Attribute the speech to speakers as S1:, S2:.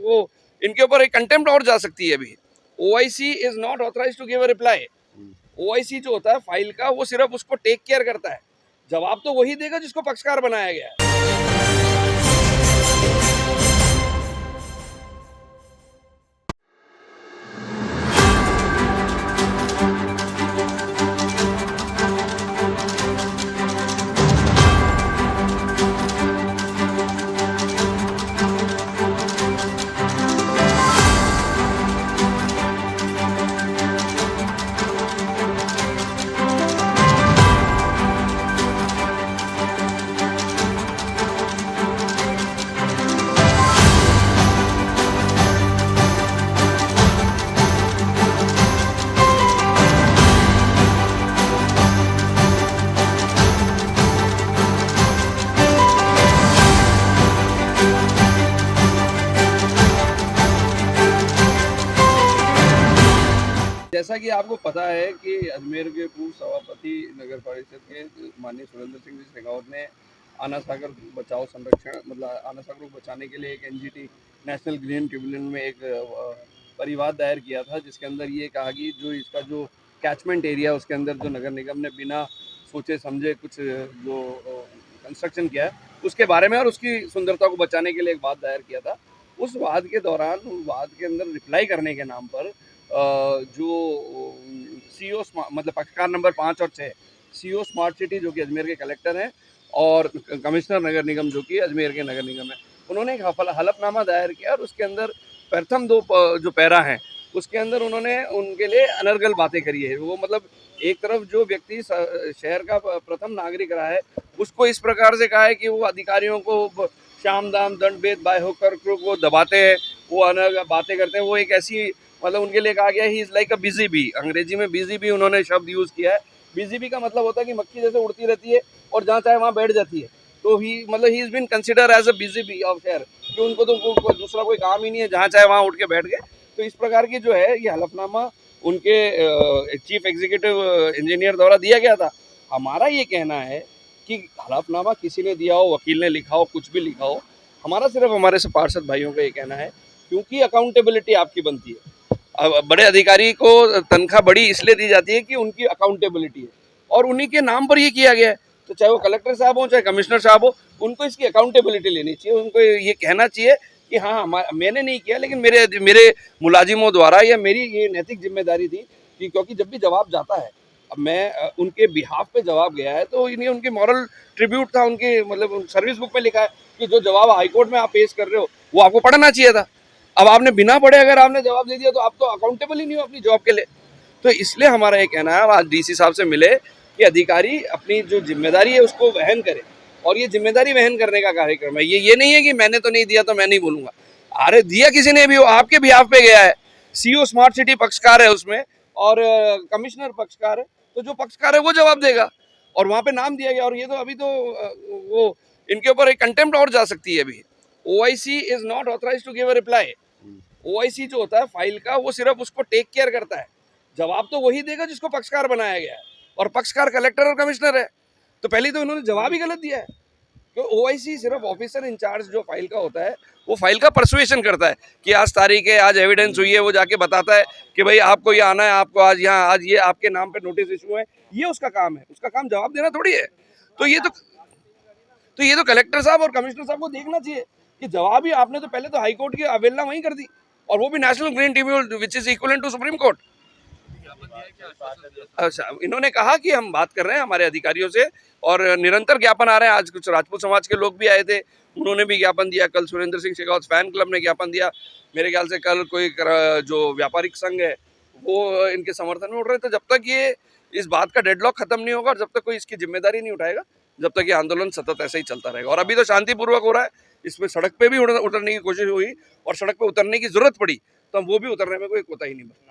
S1: वो इनके ऊपर एक कंटेम्प्ट और जा सकती है अभी। OIC is not authorise to give a reply. OIC जो होता है फाइल का, वो सिर्फ उसको टेक केयर करता है। जवाब तो वही देगा जिसको पक्षकार बनाया गया है। जैसा कि आपको पता है कि अजमेर के पूर्व सभापति नगर परिषद के माननीय सुरेंद्र सिंह जी शेखावत ने आना सागर बचाओ संरक्षण मतलब आना सागर को बचाने के लिए एक एनजीटी नेशनल ग्रीन ट्रिब्यूनल में एक परिवाद दायर किया था, जिसके अंदर ये कहा कि जो इसका जो कैचमेंट एरिया उसके अंदर जो नगर निगम ने बिना सोचे समझे कुछ जो कंस्ट्रक्शन किया है उसके बारे में और उसकी सुंदरता को बचाने के लिए एक वाद दायर किया था। उस वाद के दौरान वाद के अंदर रिप्लाई करने के नाम पर जो सीईओ मतलब पक्षकार नंबर 5 और 6 सीईओ स्मार्ट सिटी जो कि अजमेर के कलेक्टर हैं और कमिश्नर नगर निगम जो कि अजमेर के नगर निगम है, उन्होंने एक हलफनामा दायर किया और उसके अंदर प्रथम दो जो पैरा हैं उसके अंदर उन्होंने उनके लिए अनर्गल बातें करी है। वो मतलब एक तरफ जो व्यक्ति शहर का प्रथम नागरिक रहा है उसको इस प्रकार से कहा है कि वो अधिकारियों को शाम दाम दंड भेद बाय होकर वो दबाते हैं, वो अनर्गल बातें करते हैं। वो एक ऐसी मतलब उनके लिए कहा गया he is like a busy bee, अंग्रेजी में बिजी बी उन्होंने शब्द यूज किया है। बिजी बी का मतलब होता है कि मक्खी जैसे उड़ती रहती है और जहाँ चाहे वहाँ बैठ जाती है। तो ही मतलब he is been consider as a busy bee of शहर, कि उनको तो दूसरा कोई काम ही नहीं है, जहाँ चाहे वहाँ उठ के बैठ गए। तो इस प्रकार की जो है ये हलफनामा उनके चीफ एग्जीक्यूटिव इंजीनियर द्वारा दिया गया था। हमारा ये कहना है कि हलफनामा किसी ने दिया हो, वकील ने लिखा हो, कुछ भी लिखा हो, हमारा सिर्फ हमारे से पार्षद भाइयों का ये कहना है क्योंकि अकाउंटेबिलिटी आपकी बनती है। बड़े अधिकारी को तनख्वाह बड़ी इसलिए दी जाती है कि उनकी अकाउंटेबिलिटी है और उन्हीं के नाम पर ये किया गया है। तो चाहे वो कलेक्टर साहब हो चाहे कमिश्नर साहब हो, उनको इसकी अकाउंटेबिलिटी लेनी चाहिए। उनको ये कहना चाहिए कि हाँ मैंने नहीं किया, लेकिन मेरे मेरे मुलाजिमों द्वारा या मेरी ये नैतिक जिम्मेदारी थी कि क्योंकि जब भी जवाब जाता है, अब मैं उनके बिहाफ पे जवाब गया है तो इन्हें उनकी मॉरल ट्रिब्यूट था, उनके मतलब सर्विस बुक में लिखा है कि जो जवाब हाईकोर्ट में आप पेश कर रहे हो वो आपको पढ़ना चाहिए था। अब आपने बिना पढ़े अगर आपने जवाब दे दिया तो आप तो अकाउंटेबल ही नहीं हो अपनी जॉब के लिए। तो इसलिए हमारा ये कहना है आज डीसी साहब से मिले कि अधिकारी अपनी जो जिम्मेदारी है उसको वहन करे और ये जिम्मेदारी वहन करने का कार्यक्रम है। ये नहीं है कि मैंने तो नहीं दिया तो मैं नहीं बोलूंगा। अरे दिया किसी ने भी, वो आपके बिहाफ पे गया है। सीईओ स्मार्ट सिटी पक्षकार है उसमें और कमिश्नर पक्षकार है, तो जो पक्षकार है वो जवाब देगा और वहां पे नाम दिया गया। और ये तो अभी तो वो इनके ऊपर एक कंटेम्प्ट और जा सकती है अभी। OIC is not authorise to give a reply. OIC जो होता है फाइल का, वो सिर्फ उसको टेक केयर करता है। जवाब तो वही देगा जिसको पक्षकार बनाया गया है और पक्षकार कलेक्टर और कमिश्नर है। तो पहले तो इन्होंने जवाब ही गलत दिया है। तो ओआईसी सिर्फ ऑफिसर इंचार्ज जो फाइल का होता है वो फाइल का परसुएशन करता है कि आज तारीख है, आज एविडेंस हुई है, वो जाके बताता है कि भाई आपको ये आना है, आपको आज यहाँ आज ये आपके नाम पे नोटिस इशू है। ये उसका काम है, उसका काम जवाब देना थोड़ी है। तो ये तो कलेक्टर साहब और कमिश्नर साहब को देखना चाहिए कि जवाब ही आपने तो पहले तो हाई कोर्ट की अवहेलना वहीं कर दी और वो भी national green tribunal which is equivalent to supreme court. अच्छा, इन्होंने कहा कि हम बात कर रहे हैं हमारे अधिकारियों से और निरंतर ज्ञापन आ रहे हैं। आज कुछ राजपूत समाज के लोग भी आए थे, उन्होंने भी ज्ञापन दिया। कल सुरेंद्र सिंह शेखावत फैन क्लब ने ज्ञापन दिया। मेरे ख्याल से कल कोई जो व्यापारिक संघ है वो इनके समर्थन में उठ रहे थे। जब तक ये इस बात का डेडलॉक खत्म नहीं होगा और जब तक कोई इसकी जिम्मेदारी नहीं उठाएगा, जब तक ये आंदोलन सतत ऐसे ही चलता रहेगा। और अभी तो शांतिपूर्वक हो रहा है, इसमें सड़क पे भी उतरने की कोशिश हुई और सड़क पे उतरने की जरूरत पड़ी तो हम वो भी उतरने में कोई कोताही नहीं बरती।